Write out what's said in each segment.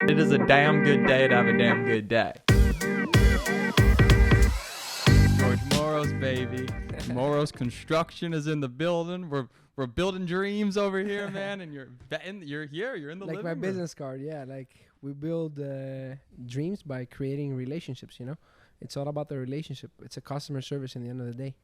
It is a damn good day to have a damn good day. George Moros, baby. Moros Construction is in the building. We're building dreams over here, man. And you're here. You're in the like living my room. business card. Yeah, like we build dreams by creating relationships. You know, it's all about the relationship. It's a customer service in the end of the day.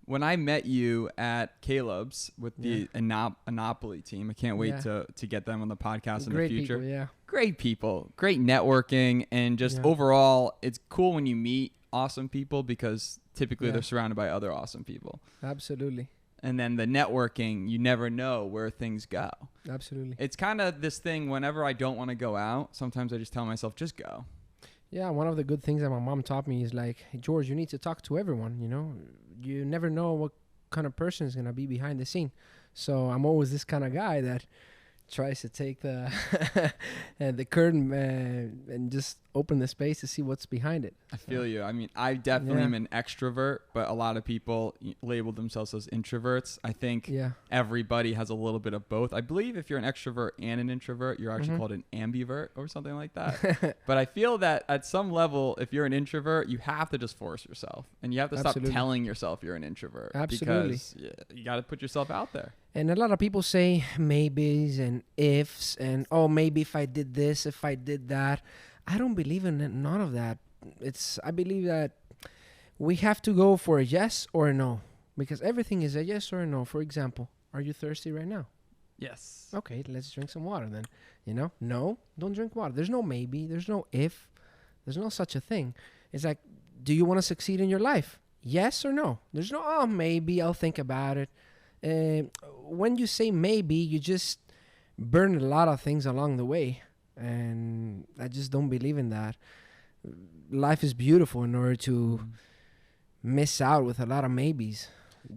When I met you at Caleb's with the Anopoly team, I can't wait to get them on the podcast in the future. People, yeah. Great people, great networking, and just overall, it's cool when you meet awesome people because typically they're surrounded by other awesome people. Absolutely. And then the networking, you never know where things go. Absolutely. It's kind of this thing whenever I don't want to go out, sometimes I just tell myself, just go. Yeah, one of the good things that my mom taught me is like, hey, George, you need to talk to everyone, you know. You never know what kind of person is going to be behind the scene. So I'm always this kind of guy that tries to take the the curtain and just open the space to see what's behind it. I feel you. I mean, I definitely am an extrovert, but a lot of people label themselves as introverts. I think everybody has a little bit of both. I believe if you're an extrovert and an introvert, you're actually called an ambivert or something like that. But I feel that at some level, if you're an introvert, you have to just force yourself. And you have to stop telling yourself you're an introvert. Absolutely. Because you got to put yourself out there. And a lot of people say maybes and ifs and, oh, maybe if I did this, if I did that. I don't believe in none of that. I believe that we have to go for a yes or a no, because everything is a yes or a no. For example, are you thirsty right now? Yes. Okay, let's drink some water then. You know, no, don't drink water. There's no maybe. There's no if. There's no such a thing. It's like, do you want to succeed in your life? Yes or no? There's no, oh, maybe I'll think about it. When you say maybe, you just burn a lot of things along the way. And I just don't believe in that. Life is beautiful in order to miss out with a lot of maybes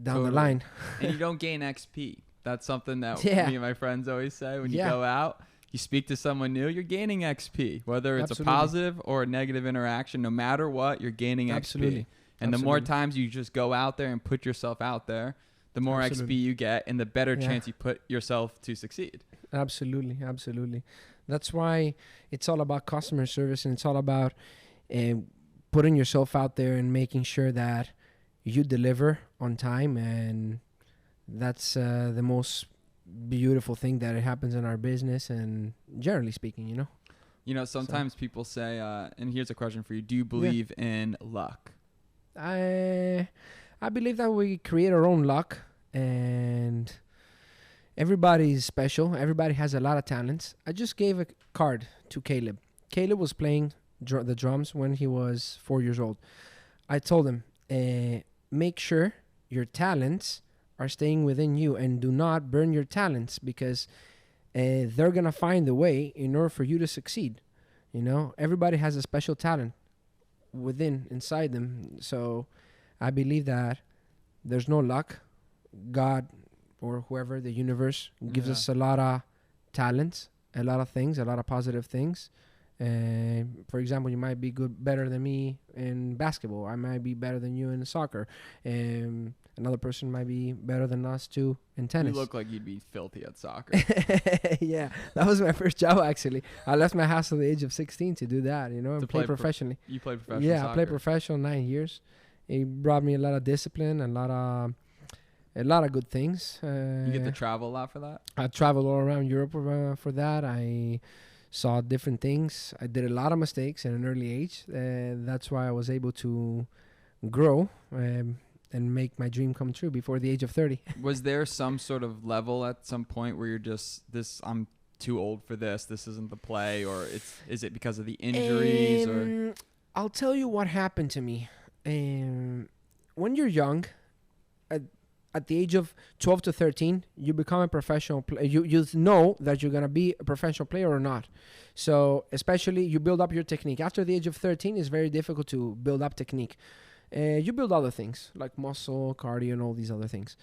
down the line. And you don't gain XP. That's something that me and my friends always say when you go out. You speak to someone new, you're gaining XP. Whether it's a positive or a negative interaction, no matter what, you're gaining XP. And the more times you just go out there and put yourself out there, the more XP you get and the better chance you put yourself to succeed. Absolutely. Absolutely. That's why it's all about customer service, and it's all about putting yourself out there and making sure that you deliver on time. And that's the most beautiful thing that happens in our business, and generally speaking, you know. You know, sometimes people say, and here's a question for you: do you believe in luck? I believe that we create our own luck, and everybody's special. Everybody has a lot of talents. I just gave a card to Caleb. Caleb was playing the drums when he was 4 years old. I told him, make sure your talents are staying within you and do not burn your talents, because they're going to find a way in order for you to succeed. You know, everybody has a special talent inside them. So I believe that there's no luck. God or whoever, the universe, gives us a lot of talents, a lot of things, a lot of positive things. For example, you might be better than me in basketball. I might be better than you in soccer. Another person might be better than us too in tennis. You look like you'd be filthy at soccer. Yeah, that was my first job, actually. I left my house at the age of 16 to do that, you know, and play professionally. You played professional soccer? Yeah, I played professional 9 years. It brought me a lot of discipline, a lot of good things. You get to travel a lot for that? I traveled all around Europe for that. I saw different things. I did a lot of mistakes at an early age. That's why I was able to grow and make my dream come true before the age of 30. Was there some sort of level at some point where you're just, I'm too old for this, this isn't the play, or is it because of the injuries? Or I'll tell you what happened to me. When you're young, at the age of 12 to 13, you become a professional player. You know that you're going to be a professional player or not. So especially you build up your technique. After the age of 13, it's very difficult to build up technique. You build other things like muscle, cardio, and all these other things.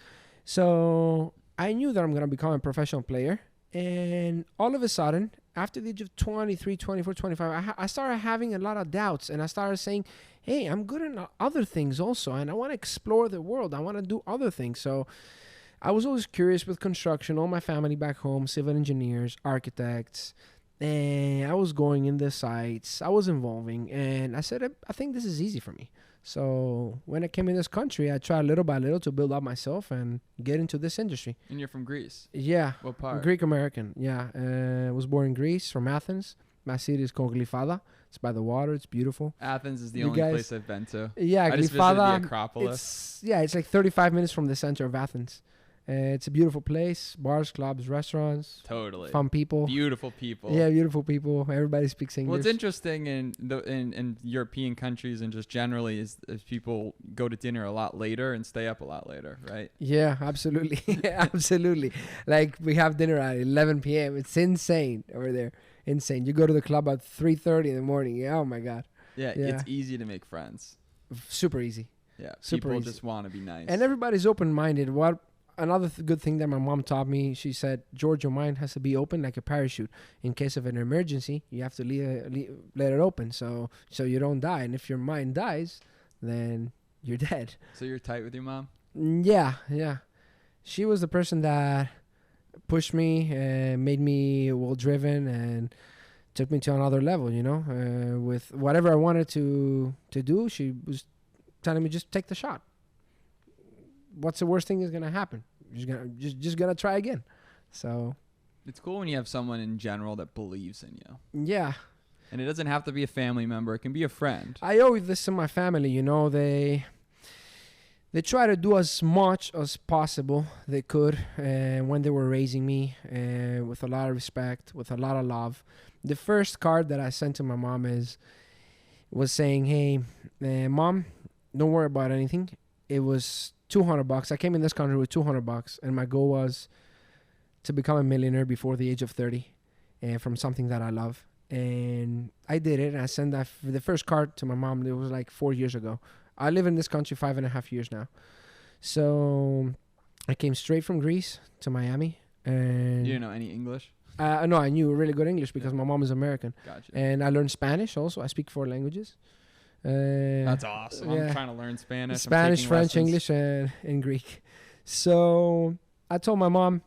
So I knew that I'm going to become a professional player. And all of a sudden, after the age of 23, 24, 25, I started having a lot of doubts. And I started saying, hey, I'm good in other things also. And I want to explore the world. I want to do other things. So I was always curious with construction. All my family back home, civil engineers, architects. And I was going in the sites. I was involving. And I said, I think this is easy for me. So when I came in this country, I tried little by little to build up myself and get into this industry. And you're from Greece? Yeah. What part? Greek American. Yeah. I was born in Greece, from Athens. My city is called Glyfada. It's by the water. It's beautiful. Athens is the only place I've been to. Yeah, I just visited the Acropolis. It's like 35 minutes from the center of Athens. It's a beautiful place. Bars, clubs, restaurants. Totally. Fun people. Beautiful people. Yeah, beautiful people. Everybody speaks English. What's interesting in European countries and just generally is people go to dinner a lot later and stay up a lot later, right? Yeah, absolutely. Absolutely. Like we have dinner at 11 p.m. It's insane over there. Insane. You go to the club at 3:30 in the morning. Yeah, oh my God. Yeah, it's easy to make friends. Super easy. Yeah, super people easy. just want to be nice. And everybody's open-minded. Another good thing that my mom taught me, she said, George, your mind has to be open like a parachute. In case of an emergency, you have to let it open so you don't die. And if your mind dies, then you're dead. So you're tight with your mom? Yeah. She was the person that pushed me and made me well-driven and took me to another level, with whatever I wanted to do. She was telling me, just take the shot. What's the worst thing is going to happen? You're just gonna try again. So it's cool when you have someone in general that believes in you. Yeah. And it doesn't have to be a family member. It can be a friend. I owe this to my family, they try to do as much as possible they could when they were raising me with a lot of respect, with a lot of love. The first card that I sent to my mom was saying, hey, Mom, don't worry about anything. It was $200. I came in this country with $200, and my goal was to become a millionaire before the age of 30 from something that I love. And I did it. And I sent the first card to my mom. It was like 4 years ago. I live in this country 5.5 years now. So I came straight from Greece to Miami. And you didn't know any English? No, I knew really good English because my mom is American. Gotcha. And I learned Spanish also. I speak 4 languages. That's awesome. Yeah. I'm trying to learn Spanish. Spanish, French, lessons. English, and Greek. So I told my mom,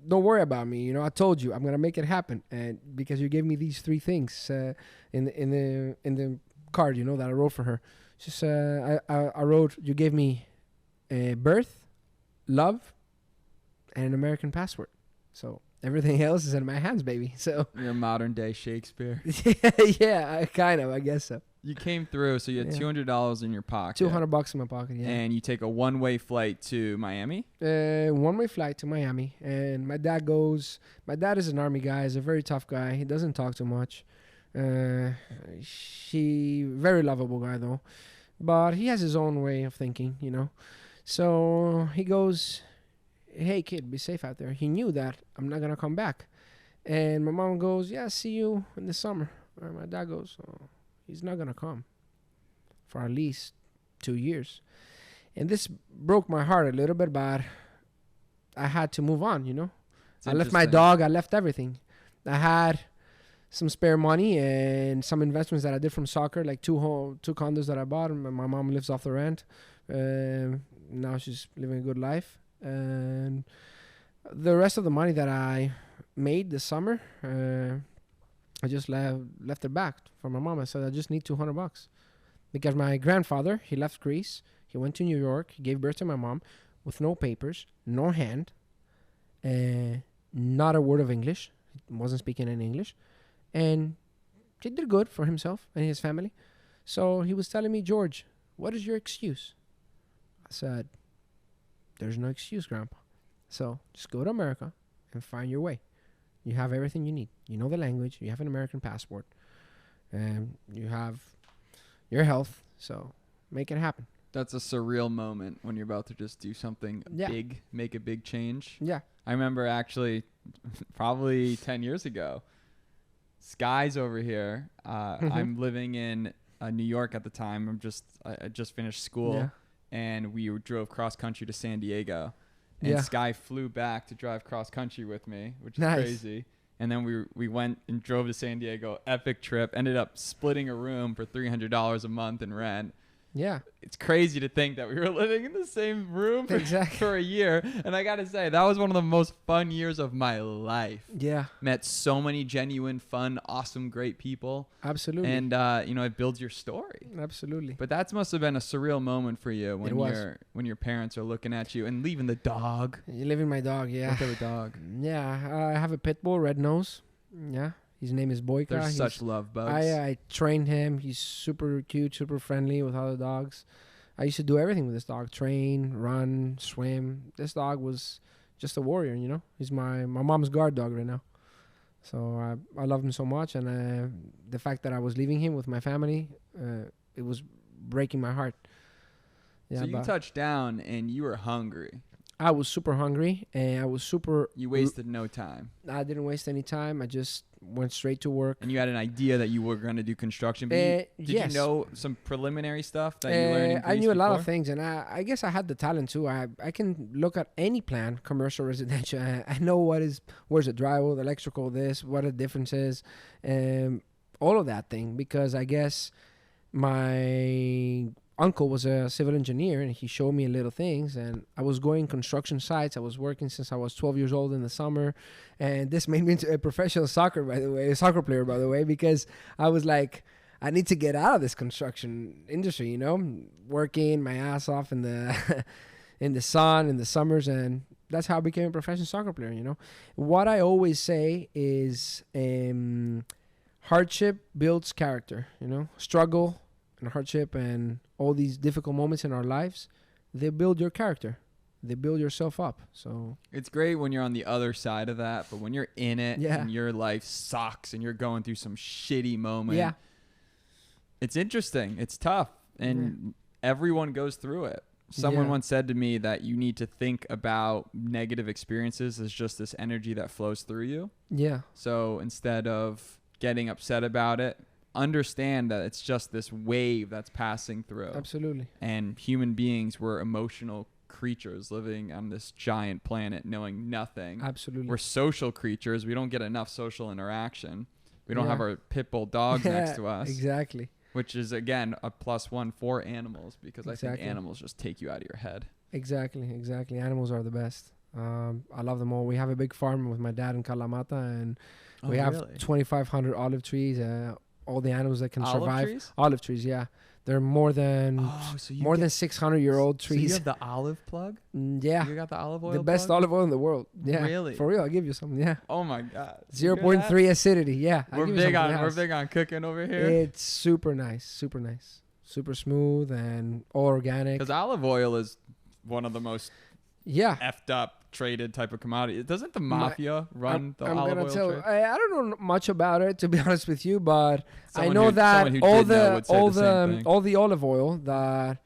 don't worry about me. I told you I'm gonna make it happen, and because you gave me these 3 things in the card, that I wrote for her. Just I wrote, you gave me birth, love, and an American passport. So everything else is in my hands, baby. So you're modern day Shakespeare. Yeah, kind of. I guess so. You came through, so you had $200 in your pocket. $200 in my pocket, yeah. And you take a one-way flight to Miami? One-way flight to Miami. And my dad is an army guy. He's a very tough guy. He doesn't talk too much. Very lovable guy, though. But he has his own way of thinking, So he goes, hey, kid, be safe out there. He knew that I'm not going to come back. And my mom goes, yeah, see you in the summer. And my dad goes, oh, he's not going to come for at least 2 years. And this broke my heart a little bit, but I had to move on, I left my dog. I left everything. I had some spare money and some investments that I did from soccer, like two condos that I bought. And my mom lives off the rent. Now she's living a good life. And the rest of the money that I made this summer, I just left it back for my mom. I said, I just need $200 because my grandfather, he left Greece. He went to New York. He gave birth to my mom with no papers, no hand, not a word of English. He wasn't speaking in English. And he did good for himself and his family. So he was telling me, George, what is your excuse? I said, there's no excuse, Grandpa. So just go to America and find your way. You have everything you need. You know the language. You have an American passport. And you have your health. So make it happen. That's a surreal moment when you're about to just do something big, make a big change. Yeah. I remember actually probably 10 years ago, Sky's over here. I'm living in New York at the time. I just finished school, and we drove cross country to San Diego. And Sky flew back to drive cross country with me, which is crazy. And then we went and drove to San Diego. Epic trip. Ended up splitting a room for $300 a month in rent. Yeah. It's crazy to think that we were living in the same room for a year. And I got to say, that was one of the most fun years of my life. Yeah. Met so many genuine, fun, awesome, great people. Absolutely. And, it builds your story. Absolutely. But that must have been a surreal moment for you when your parents are looking at you and leaving the dog. You're leaving my dog, yeah. What type of dog? Yeah, I have a pit bull, red nose. Yeah. His name is Boyka. They're such love bugs. I trained him. He's super cute, super friendly with other dogs. I used to do everything with this dog. Train, run, swim. This dog was just a warrior, He's my mom's guard dog right now. So I love him so much. And the fact that I was leaving him with my family, it was breaking my heart. Yeah, so you touched down and you were hungry. I was super hungry and I was super... You wasted no time. I didn't waste any time. I just went straight to work. And you had an idea that you were going to do construction. Did you know some preliminary stuff that you learned in Greece I knew a lot before? of things, and I guess I had the talent too. I can look at any plan, commercial, residential. I know where's the drywall, the electrical, what the difference is, all of that thing, because I guess my uncle was a civil engineer and he showed me little things, and I was going construction sites. I was working since I was 12 years old in the summer, and this made me into a professional soccer player, by the way, because I was like, I need to get out of this construction industry, working my ass off in the in the sun in the summers, and that's how I became a professional soccer player. What I always say is hardship builds character. Struggle and hardship and all these difficult moments in our lives, they build your character. They build yourself up. So it's great when you're on the other side of that, but when you're in it and your life sucks and you're going through some shitty moment, it's interesting. It's tough, and everyone goes through it. Someone once said to me that you need to think about negative experiences as just this energy that flows through you. Yeah. So instead of getting upset about it, understand that it's just this wave that's passing through. Absolutely. And human beings were emotional creatures living on this giant planet knowing nothing. Absolutely. We're social creatures. We don't get enough social interaction. We don't have our pit bull dogs next to us. Exactly. Which is, again, a +1 for animals, because I think animals just take you out of your head. Exactly. Animals are the best. I love them all. We have a big farm with my dad in Kalamata, and we have 2,500 olive trees. All the animals that can survive. Olive trees, yeah. They're more than 600-year-old trees. So you have the olive plug? Yeah. You got the olive oil The best olive oil in the world. Yeah. Really? For real, I'll give you some. Yeah. Oh my God. 0.3 acidity. Yeah. We're big on cooking over here. It's super nice. Super smooth and all organic. Because olive oil is one of the most effed up traded type of commodity. Doesn't the mafia run the olive oil trade? I don't know much about it, to be honest with you, but I know that all the olive oil that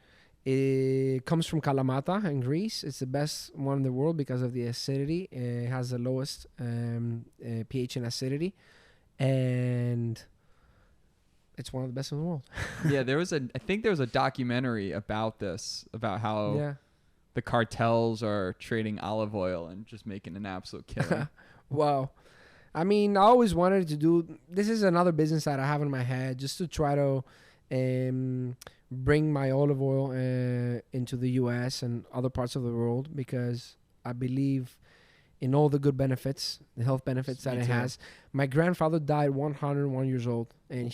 comes from Kalamata in Greece, it's the best one in the world because of the acidity. It has the lowest pH and acidity, and it's one of the best in the world. Yeah, I think there was a documentary about this, about how the cartels are trading olive oil and just making an absolute killing. Wow. I mean, I always wanted to do... This is another business that I have in my head, just to try to bring my olive oil into the U.S. and other parts of the world, because I believe in all the good benefits, the health benefits that it has. My grandfather died 101 years old, and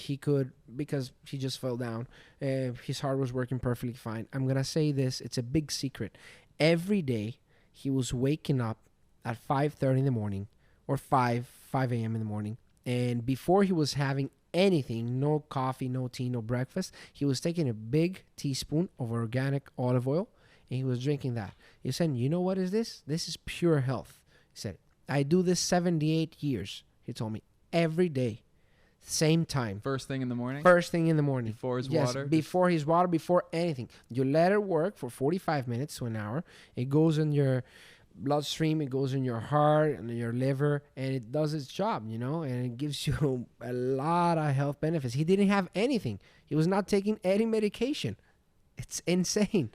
because he just fell down. His heart was working perfectly fine. I'm going to say this, it's a big secret. Every day, he was waking up at 5:30 in the morning, or 5 a.m. in the morning. And before he was having anything, no coffee, no tea, no breakfast, he was taking a big teaspoon of organic olive oil, and he was drinking that. He said, you know what is this? This is pure health. He said, I do this 78 years, he told me, every day, same time. First thing in the morning? First thing in the morning. Before his water? Before his water, before anything. You let it work for 45 minutes to an hour. It goes in your bloodstream, it goes in your heart and your liver, and it does its job, and it gives you a lot of health benefits. He didn't have anything. He was not taking any medication. It's insane.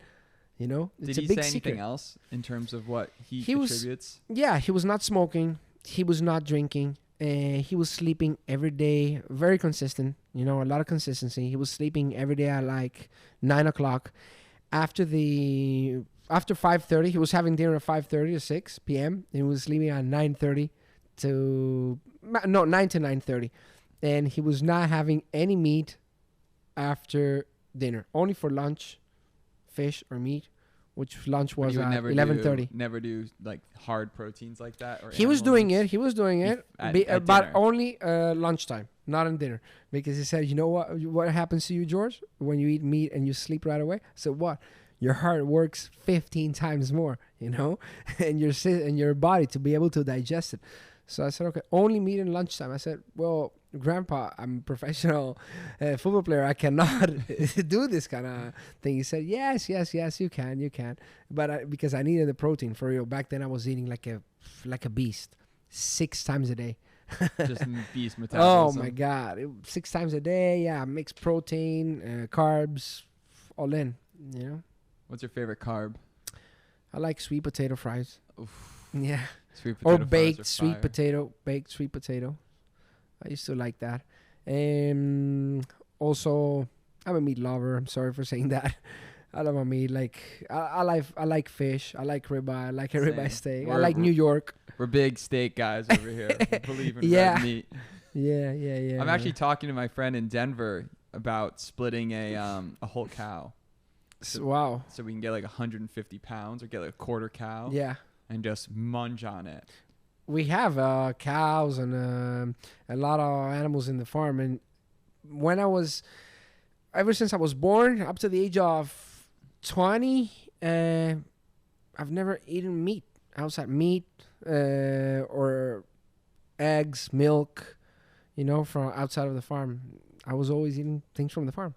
Did he say anything else in terms of what he contributes? He was not smoking. He was not drinking. and he was sleeping every day, very consistent, a lot of consistency. He was sleeping every day at like 9 o'clock. After 5:30, he was having dinner at 5:30 to 6 p.m. and he was sleeping at 9 to 9:30, and he was not having any meat after dinner, only for lunch, fish or meat, which lunch was at 11:30. Never do like hard proteins like that. Or he was doing it, at but only lunchtime, not in dinner, because he said, you know what happens to you, George, when you eat meat and you sleep right away? I said, what? Your heart works 15 times more, and your body to be able to digest it. So I said, okay, only meat in lunchtime. I said, well, Grandpa, I'm a professional football player. I cannot do this kind of thing. He said, yes, you can. But because I needed the protein for real. Back then I was eating like a beast, 6 times a day. Just beast metabolism. Oh my God. 6 times a day. Yeah. Mixed protein, carbs, all in, What's your favorite carb? I like sweet potato fries. Oof. Yeah. Sweet potato or baked sweet fire. potato. I used to like that. Also, I'm a meat lover. I'm sorry for saying that. I love my meat. Like I like fish. I like ribeye. I like a ribeye steak. I like New York. We're big steak guys over here. We believe in red meat. Yeah. I'm actually talking to my friend in Denver about splitting a whole cow. Wow. So we can get like 150 pounds or get like a quarter cow. Yeah. And just munch on it. We have cows and a lot of animals in the farm. And ever since I was born, up to the age of 20, I've never eaten meat, outside meat, or eggs, milk, from outside of the farm. I was always eating things from the farm.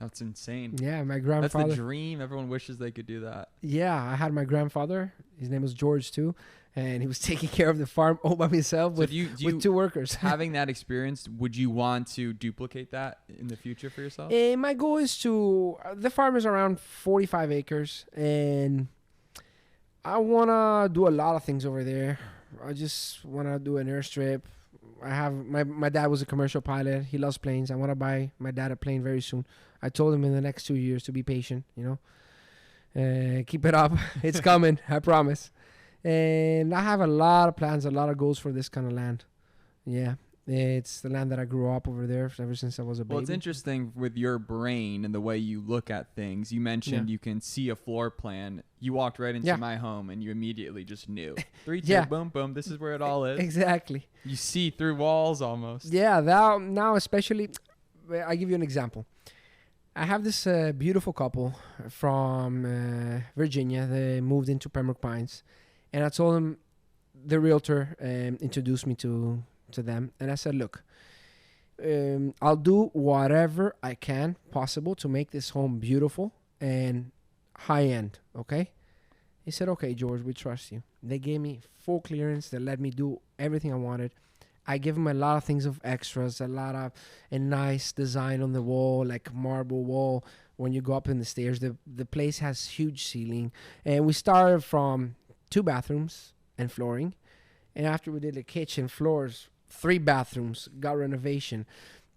That's insane. Yeah, my grandfather. That's the dream. Everyone wishes they could do that. Yeah, I had my grandfather. His name was George too, and he was taking care of the farm all by himself with 2 workers. Having that experience, would you want to duplicate that in the future for yourself? My goal is the farm is around 45 acres, and I want to do a lot of things over there. I just want to do an airstrip. I have my dad was a commercial pilot. He loves planes. I want to buy my dad a plane very soon. I told him in the next 2 years to be patient, keep it up. It's coming. I promise. And I have a lot of plans, a lot of goals for this kind of land. Yeah. It's the land that I grew up over there ever since I was a baby. Well, it's interesting with your brain and the way you look at things. You mentioned you can see a floor plan. You walked right into my home and you immediately just knew. 3, 2, boom, boom. This is where it all is. Exactly. You see through walls almost. Yeah. Now especially, I'll give you an example. I have this beautiful couple from Virginia. They moved into Pembroke Pines. And I told them, the realtor introduced me to them. And I said, look, I'll do whatever I can possible to make this home beautiful and high end. Okay. He said, okay, George, we trust you. They gave me full clearance. They let me do everything I wanted. I give them a lot of things of extras, a nice design on the wall, like marble wall. When you go up in the stairs, the place has huge ceiling. And we started from 2 bathrooms and flooring. And after we did the kitchen, floors, 3 bathrooms, got renovation,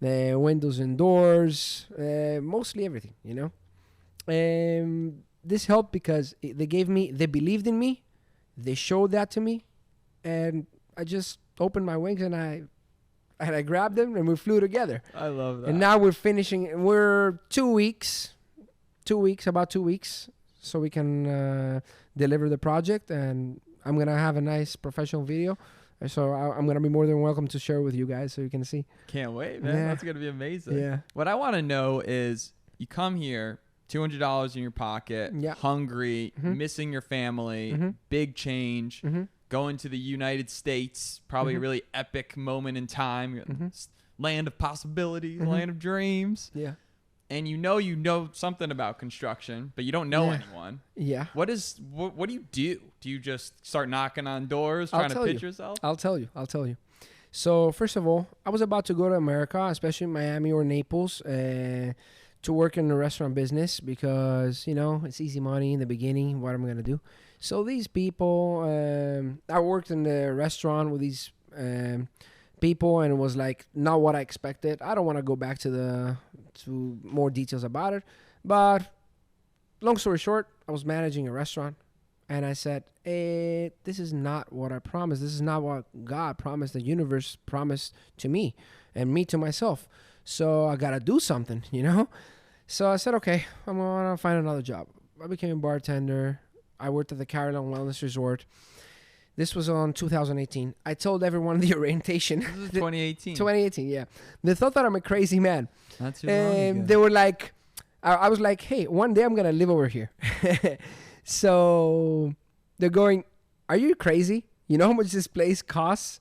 windows and doors, mostly everything, And this helped because they believed in me, they showed that to me, and I just opened my wings and I grabbed them and we flew together. I love that. And now we're finishing. We're 2 weeks, about 2 weeks, so we can deliver the project, and I'm gonna have a nice professional video. So I'm going to be more than welcome to share with you guys so you can see. Can't wait, man. That's going to be amazing. Yeah. What I want to know is you come here, $200 in your pocket, hungry, missing your family, big change, going to the United States, probably a really epic moment in time, land of possibilities, land of dreams. Yeah. And you know something about construction, but you don't know anyone. Yeah. What do you do? Do you just start knocking on doors, trying to pitch yourself? I'll tell you. So first of all, I was about to go to America, especially Miami or Naples, to work in the restaurant business because, it's easy money in the beginning. What am I going to do? So these people, I worked in the restaurant with these people, and it was like not what I expected. I don't want to go back to more details about it, but long story short, I was managing a restaurant, and I said, hey, this is not what I promised. This is not what God promised, the universe promised to me and me to myself. So I got to do something, you know? So I said, okay, I'm going to find another job. I became a bartender. I worked at the Caroline Wellness Resort. This was on 2018. I told everyone the orientation. This is 2018. 2018, yeah. They thought that I'm a crazy man. Not too long ago. They were like, I was like, hey, one day I'm going to live over here. So they're going, are you crazy? You know how much this place costs?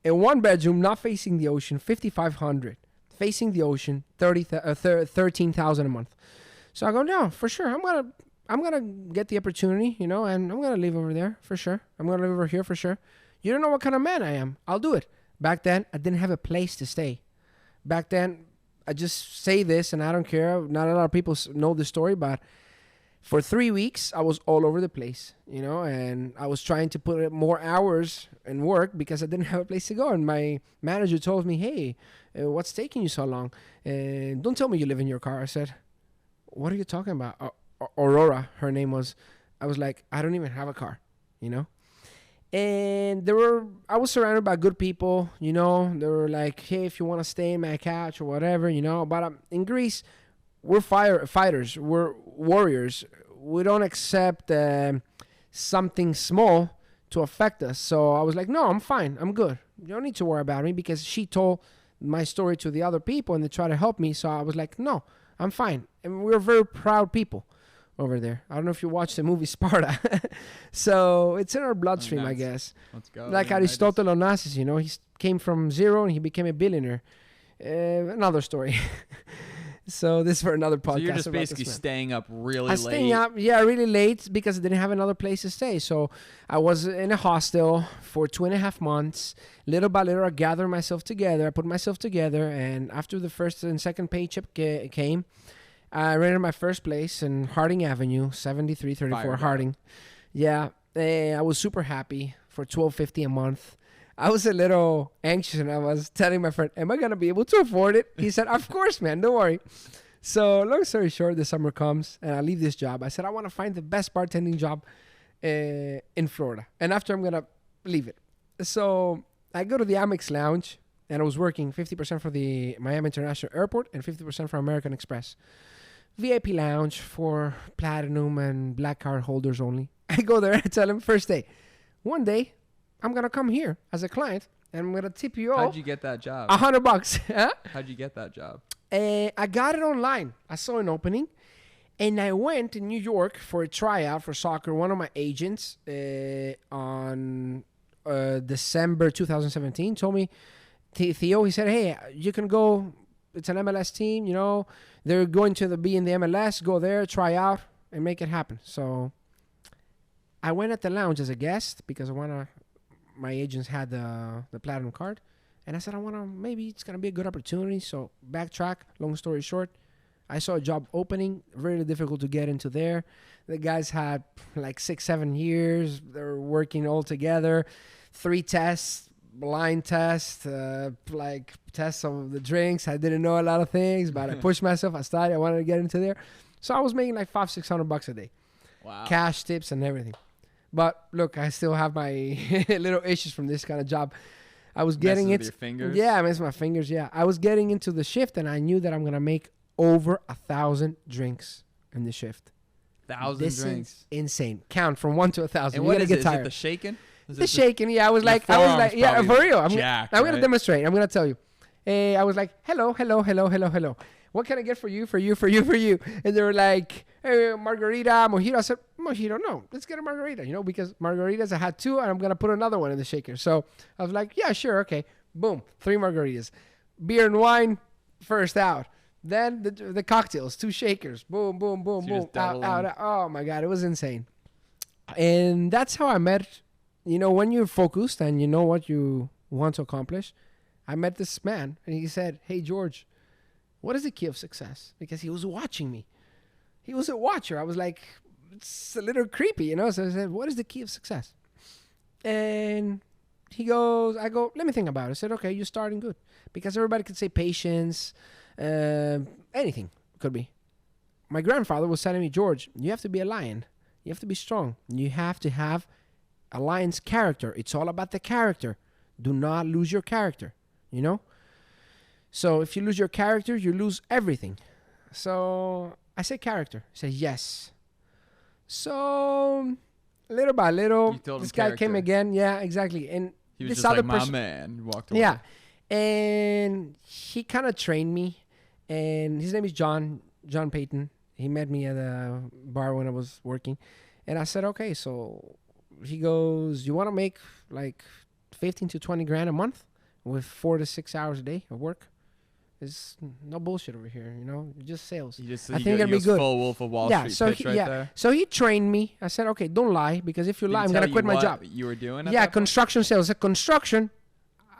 In one bedroom, not facing the ocean, $5,500. Facing the ocean, $13,000 a month. So I go, no, for sure. I'm gonna get the opportunity, you know, and I'm gonna live over there for sure. I'm gonna live over here for sure. You don't know what kind of man I am. I'll do it. Back then, I didn't have a place to stay. Back then, I just say this, and I don't care. Not a lot of people know the story, but for 3 weeks, I was all over the place, you know, and I was trying to put in more hours in work because I didn't have a place to go. And my manager told me, hey, what's taking you so long? Don't tell me you live in your car. I said, what are you talking about? Aurora, her name was. I was like, I don't even have a car, you know? And I was surrounded by good people, you know? They were like, hey, if you want to stay in my couch or whatever, you know? But in Greece, we're fighters. We're warriors. We don't accept something small to affect us. So I was like, no, I'm fine. I'm good. You don't need to worry about me, because she told my story to the other people and they tried to help me. So I was like, no, I'm fine. And we're very proud people over there. I don't know if you watched the movie Sparta. So it's in our bloodstream, I guess. Let's go. Like Aristotle Onassis, you know, he came from zero and he became a billionaire. Another story. So this is for another podcast. So you're just basically staying up really late. Staying up, yeah, really late because I didn't have another place to stay. So I was in a hostel for 2.5 months. Little by little, I gathered myself together. I put myself together. And after the first and second paycheck came, I rented my first place in Harding Avenue, 7334 Harding. Yeah, I was super happy for $12.50 a month. I was a little anxious, and I was telling my friend, am I going to be able to afford it? He said, of course, man, don't worry. So long story short, the summer comes, and I leave this job. I said, I want to find the best bartending job in Florida. And after, I'm going to leave it. So I go to the Amex Lounge, and I was working 50% for the Miami International Airport and 50% for American Express. VIP Lounge for Platinum and Black Card holders only. I go there and tell him, first day, one day, I'm going to come here as a client, and I'm going to tip you all. How'd you get that job? $100. Huh? How'd you get that job? I got it online. I saw an opening, and I went to New York for a tryout for soccer. One of my agents on December 2017 told me, Theo, he said, hey, you can go. It's an MLS team, you know. They're going to be in the MLS. Go there, try out, and make it happen. So I went at the lounge as a guest because my agents had the platinum card, and I said, maybe it's going to be a good opportunity. So backtrack, long story short, I saw a job opening, really difficult to get into there. The guys had like 6-7 years. They were working all together, 3 tests, blind test, like tests of the drinks. I didn't know a lot of things, but I pushed myself. I started. I wanted to get into there. So I was making like $500-600 a day. Wow. Cash, tips, and everything. But look, I still have my little issues from this kind of job. I was getting it. With your fingers? Yeah, I miss my fingers. Yeah, I was getting into the shift, and I knew that I'm gonna make over 1,000 drinks in the shift. 1,000 drinks. Is insane. Count from 1 to 1,000. And you what gotta is get it? tired. Is it the shaking? The shaking. Yeah, I was like, yeah, for real. I'm gonna demonstrate. I'm gonna tell you. I was like, hello. What can I get for you? And they were like, hey, margarita, mojito. I said, mojito, no. Let's get a margarita, you know, because margaritas, I had 2, and I'm going to put another one in the shaker. So I was like, yeah, sure, okay. Boom, 3 margaritas. Beer and wine, first out. Then the cocktails, 2 shakers. Boom, boom, boom, boom. Out. Oh, my God, it was insane. And that's how I met, you know, when you're focused and you know what you want to accomplish. I met this man, and he said, hey, George, what is the key of success? Because he was watching me. He was a watcher. I was like, it's a little creepy, you know? So I said, what is the key of success? And he goes, I go, let me think about it. I said, okay, you're starting good. Because everybody could say patience, anything could be. My grandfather was telling me, George, you have to be a lion. You have to be strong. You have to have a lion's character. It's all about the character. Do not lose your character, you know? So if you lose your character, you lose everything. So I said character. He said, yes. So little by little, this guy character. Came again. Yeah, exactly. And he was just like, my man. Walked away. Yeah. And he kind of trained me. And his name is John Payton. He met me at a bar when I was working. And I said, okay. So he goes, you want to make like 15 to 20 grand a month with 4 to 6 hours a day of work? It's no bullshit over here, you know. Just sales. I think it'll be good. Full Wolf of Wall Street so pitch there. So he trained me. I said, okay, don't lie, because if you lie, I'm gonna quit my job. You were doing? Yeah, construction sales. I said, construction.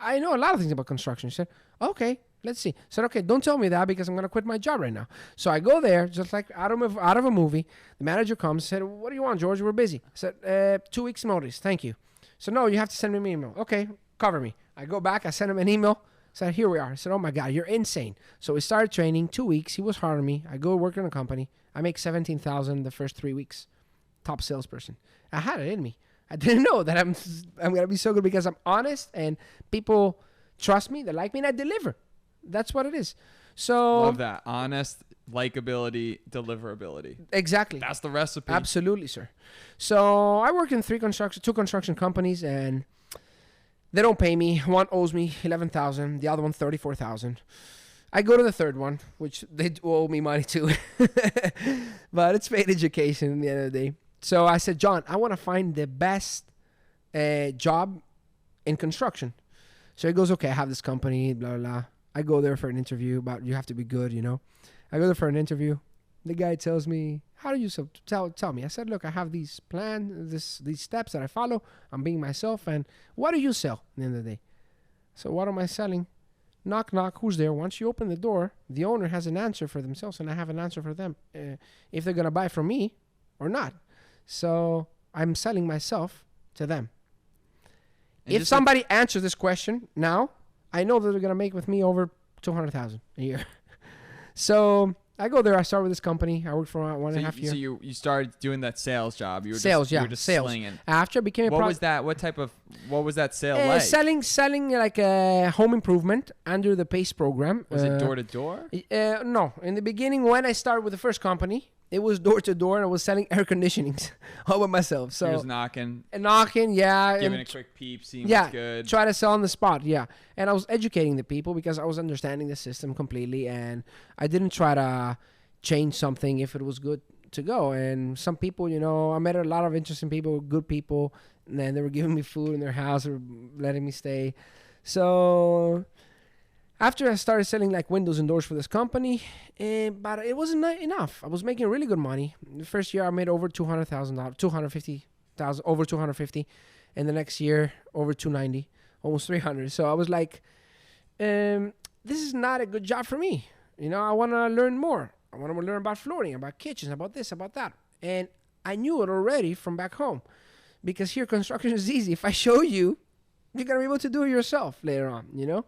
I know a lot of things about construction. He said, okay, let's see. I said, okay, don't tell me that because I'm gonna quit my job right now. So I go there, just like out of a movie. The manager comes, said, what do you want, George? We're busy. I said, 2 weeks notice. Thank you. So no, you have to send me an email. Okay, cover me. I go back. I send him an email. Said, here we are. I said, oh my God, you're insane. So we started training 2 weeks. He was hard on me. I go work in a company. I make $17,000 the first 3 weeks. Top salesperson. I had it in me. I didn't know that I'm going to be so good because I'm honest and people trust me. They like me and I deliver. That's what it is. So love that. Honest, likability, deliverability. Exactly. That's the recipe. Absolutely, sir. So I work in two construction companies, and they don't pay me. One owes me $11,000. The other one $34,000. I go to the third one, which they owe me money too. But it's paid education at the end of the day. So I said, John, I want to find the best job in construction. So he goes, okay, I have this company, blah, blah, blah. I go there for an interview, but you have to be good, you know. I go there for an interview. The guy tells me, how do you tell me? I said, look, I have these plans, these steps that I follow. I'm being myself. And what do you sell at the end of the day? So what am I selling? Knock, knock. Who's there? Once you open the door, the owner has an answer for themselves, and I have an answer for them if they're going to buy from me or not. So I'm selling myself to them. And if somebody answers this question now, I know that they're going to make with me over $200,000 a year. So I go there. I start with this company. I worked for 1.5 years. So you started doing that sales job. You were sales, just, yeah, you were just sales. slinging. After I became a what was that? What was that sale like? Selling like a home improvement under the PACE program. Was it door to door? No. In the beginning, when I started with the first company, it was door to door, and I was selling air conditionings all by myself. So you was knocking, yeah, giving a quick peep, seeing what's good. Try to sell on the spot, yeah. And I was educating the people because I was understanding the system completely, and I didn't try to change something if it was good to go. And some people, you know, I met a lot of interesting people, good people, and then they were giving me food in their house or letting me stay. So after I started selling like windows and doors for this company, but it wasn't enough. I was making really good money. The first year I made over $200,000, $250,000, over 250, and the next year over 290, almost 300. So I was like, this is not a good job for me. You know, I want to learn more. I want to learn about flooring, about kitchens, about this, about that. And I knew it already from back home, because here construction is easy. If I show you, you're gonna be able to do it yourself later on. You know,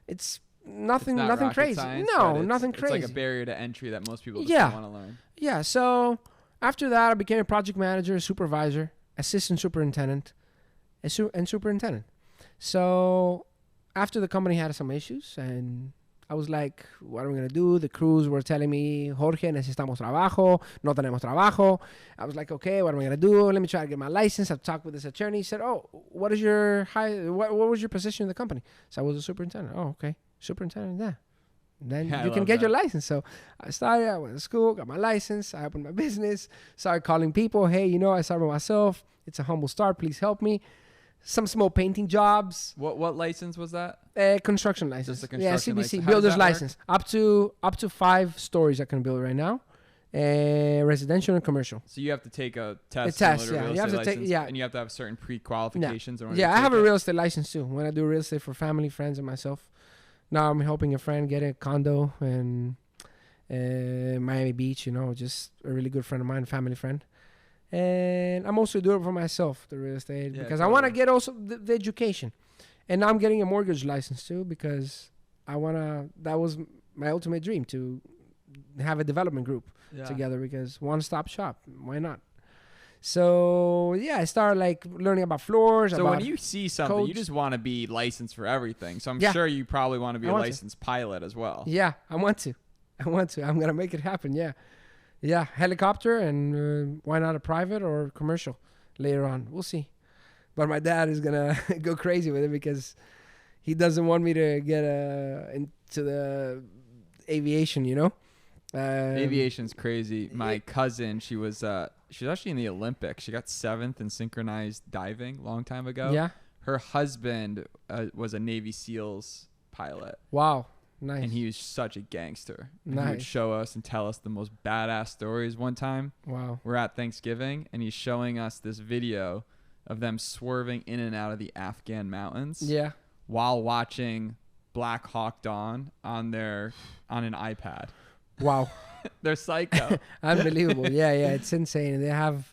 it's nothing crazy. Science, nothing crazy. It's like a barrier to entry that most people just don't want to learn. Yeah. So after that, I became a project manager, supervisor, assistant superintendent, and superintendent. So after the company had some issues, and I was like, what are we going to do? The crews were telling me, Jorge, necesitamos trabajo, no tenemos trabajo. I was like, okay, what am I going to do? Let me try to get my license. I talked with this attorney. He said, oh, what was your position in the company? So I was a superintendent. Oh, okay. Superintendent, yeah. Then you can get your license. So I went to school, got my license. I opened my business, started calling people. Hey, you know, I started by myself. It's a humble start. Please help me. Some small painting jobs. What license was that? Construction license. Just a construction CBC, license. builder's license. Up to 5 stories I can build right now. Residential and commercial. So you have to take a test. Yeah. You have to take, and you have to have certain pre-qualifications. Yeah, I have a real estate license too. When I do real estate for family, friends, and myself. Now I'm helping a friend get a condo in Miami Beach. You know, just a really good friend of mine, family friend. And I'm also doing it for myself, the real estate, because I want to get also the education. And now I'm getting a mortgage license too, because that was my ultimate dream, to have a development group together, because one-stop shop. Why not? So I started like learning about floors. So when you see something, you just want to be licensed for everything. So I'm sure you probably want to be a licensed pilot as well. Yeah, I want to. I'm going to make it happen. Yeah, helicopter, and why not a private or commercial later on. We'll see. But my dad is going to go crazy with it, because he doesn't want me to get into the aviation, Aviation's crazy. My cousin, she was actually in the Olympics. She got 7th in synchronized diving long time ago. Yeah. Her husband was a Navy SEALs pilot. Wow. Nice. And he was such a gangster. Nice. He would show us and tell us the most badass stories. One time, we're at Thanksgiving, and he's showing us this video of them swerving in and out of the Afghan mountains. Yeah. While watching Black Hawk Down on an iPad. Wow. They're psycho. Unbelievable. Yeah, it's insane. They have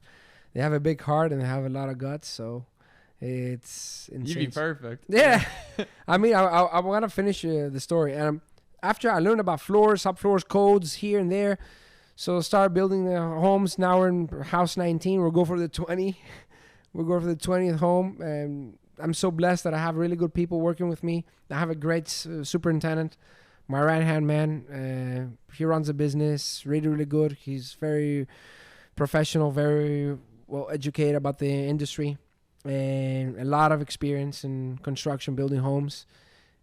a big heart, and they have a lot of guts, so it's insane. You'd be perfect. Yeah. I mean, I want to finish the story. After I learned about floors, subfloors, codes here and there, so start building the homes. Now we're in house 19. We'll go for the 20. We'll go for the 20th home. And I'm so blessed that I have really good people working with me. I have a great superintendent. My right-hand man, he runs a business, really, really good. He's very professional, very well educated about the industry, and a lot of experience in construction, building homes.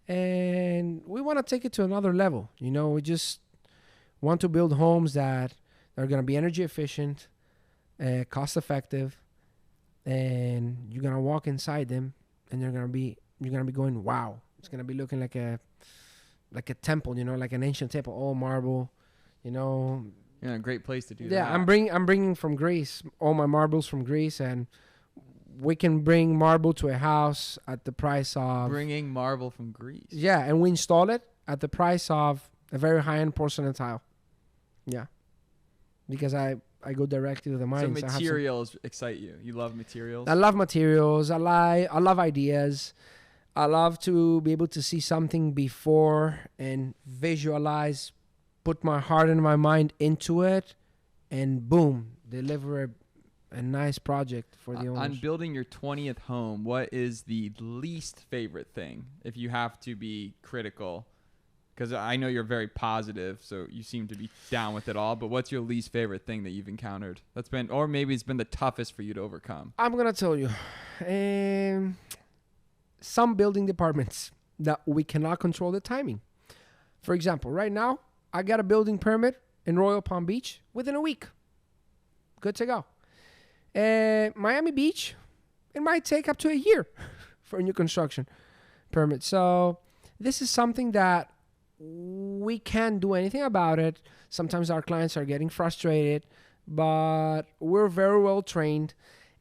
And we want to take it to another level. We just want to build homes that are going to be energy efficient, cost-effective, and you're going to walk inside them, and you're going to be going, wow. It's going to be looking like a temple, like an ancient temple, all marble, Yeah, a great place to do that. Yeah, I'm bringing from Greece, all my marbles from Greece, and we can bring marble to a house at the price of... Bringing marble from Greece. Yeah, and we install it at the price of a very high-end porcelain tile. Yeah, because I go directly to the mine. So materials excite you. You love materials? I love materials. I love ideas. I love to be able to see something before and visualize, put my heart and my mind into it, and boom, deliver a nice project for the owners. On building your 20th home, what is the least favorite thing, if you have to be critical? Because I know you're very positive, so you seem to be down with it all, but what's your least favorite thing that you've encountered? Or maybe it's been the toughest for you to overcome? I'm going to tell you. Some building departments that we cannot control the timing. For example, right now, I got a building permit in Royal Palm Beach within a week. Good to go. Miami Beach, it might take up to a year for a new construction permit. So this is something that we can't do anything about it. Sometimes our clients are getting frustrated, but we're very well trained,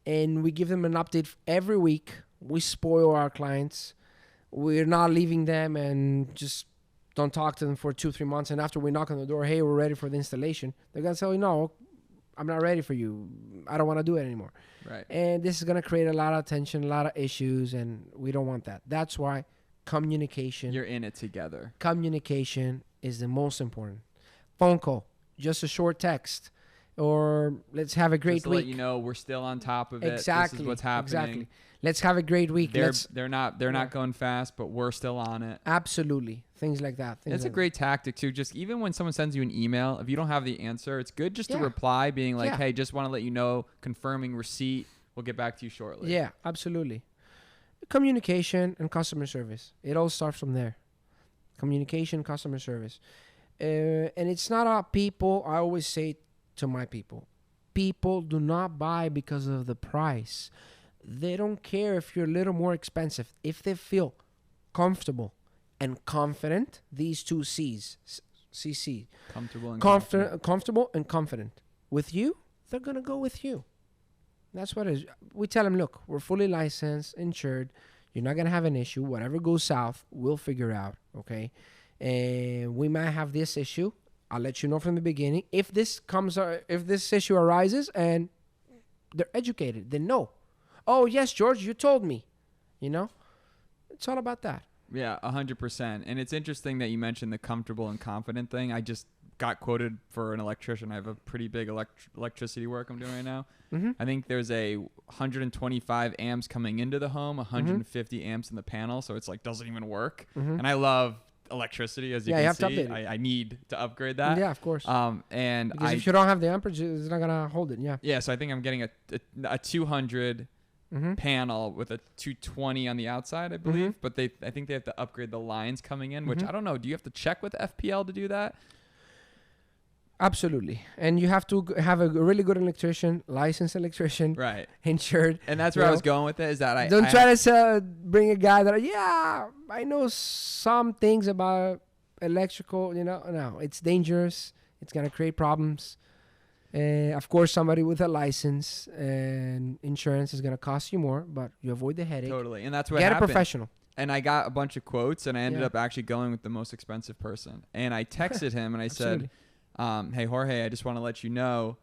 and we give them an update every week. We spoil our clients. We're not leaving them and just don't talk to them for 2-3 months. And after we knock on the door, hey, we're ready for the installation, they're going to say, no, I'm not ready for you. I don't want to do it anymore. Right. And this is going to create a lot of tension, a lot of issues, and we don't want that. That's why communication. You're in it together. Communication is the most important. Phone call, just a short text, or let's have a great just to week. Let you know we're still on top of it. Exactly. This is what's happening. Exactly. Let's have a great week. They're not going fast, but we're still on it. Absolutely. Things like that. It's a great tactic too. Just even when someone sends you an email, if you don't have the answer, it's good just to reply being like, hey, just want to let you know, confirming receipt. We'll get back to you shortly. Yeah, absolutely. Communication and customer service. It all starts from there. Communication, customer service. And it's not about people. I always say to my people do not buy because of the price. They don't care if you're a little more expensive. If they feel comfortable and confident, these two C's, CC. Comfortable and comfortable and confident. With you, they're going to go with you. That's what it is. We tell them, look, we're fully licensed, insured. You're not going to have an issue. Whatever goes south, we'll figure out, okay? And we might have this issue. I'll let you know from the beginning. If this issue arises, and They're educated. They know. Oh, yes, George, you told me. You know? It's all about that. Yeah, 100%. And it's interesting that you mentioned the comfortable and confident thing. I just got quoted for an electrician. I have a pretty big electricity work I'm doing right now. Mm-hmm. I think there's a 125 amps coming into the home, 150 amps in the panel. So it's like doesn't even work. And I love electricity, as you can see. I need to upgrade that. Yeah, of course. And because if you don't have the amperage, it's not going to hold it. Yeah. Yeah, so I think I'm getting a 200 panel with a 220 on the outside, I believe. But I think they have to upgrade the lines coming in, which I don't know. Do you have to check with FPL to do that? Absolutely. And you have to have a really good electrician, licensed electrician, right, insured. And that's where I was going with it, is that I don't try to bring a guy that, I know some things about electrical, no, it's dangerous. It's going to create problems. Of course, somebody with a license and insurance is going to cost you more, but you avoid the headache. Totally. And that's what happened. Get a professional. And I got a bunch of quotes, and I ended up actually going with the most expensive person. And I texted him, and I said, hey, Jorge, I just want to let you know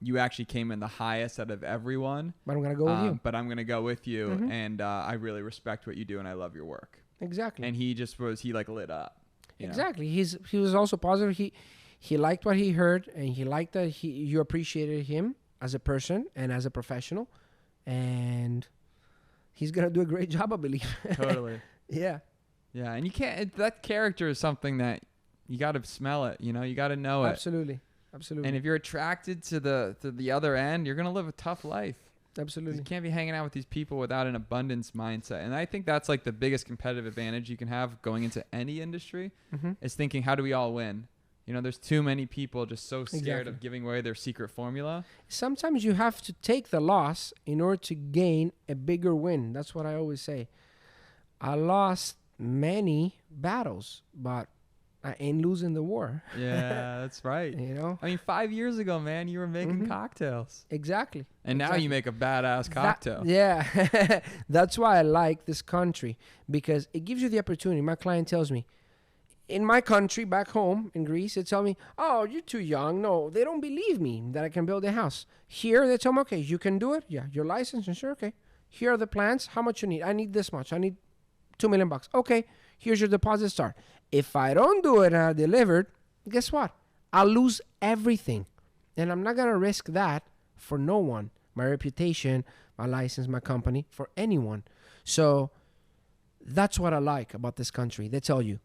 you actually came in the highest out of everyone. But I'm going to go with you. But I'm going to go with you, and I really respect what you do, and I love your work. Exactly. And he lit up. Exactly. He was also positive. He liked what he heard, and he liked that you appreciated him as a person and as a professional. And he's going to do a great job, I believe. Totally. Yeah. Yeah, and you can't, that character is something that you got to smell it, you got to know it. Absolutely. And if you're attracted to the other end, you're going to live a tough life. Absolutely. You can't be hanging out with these people without an abundance mindset. And I think that's like the biggest competitive advantage you can have going into any industry is thinking, how do we all win? There's too many people just so scared of giving away their secret formula. Sometimes you have to take the loss in order to gain a bigger win. That's what I always say. I lost many battles, but I ain't losing the war. Yeah, that's right. I mean, 5 years ago, man, you were making cocktails. Exactly. And now you make a badass cocktail. That's why I like this country, because it gives you the opportunity. My client tells me, in my country, back home in Greece, they tell me, oh, you're too young. No, they don't believe me that I can build a house. Here, they tell me, okay, you can do it. Yeah, your license, and sure, okay. Here are the plans. How much you need? I need this much. I need $2 million. Okay, here's your deposit start. If I don't do it and I delivered, guess what? I'll lose everything. And I'm not going to risk that for no one. My reputation, my license, my company, for anyone. So that's what I like about this country. They tell you,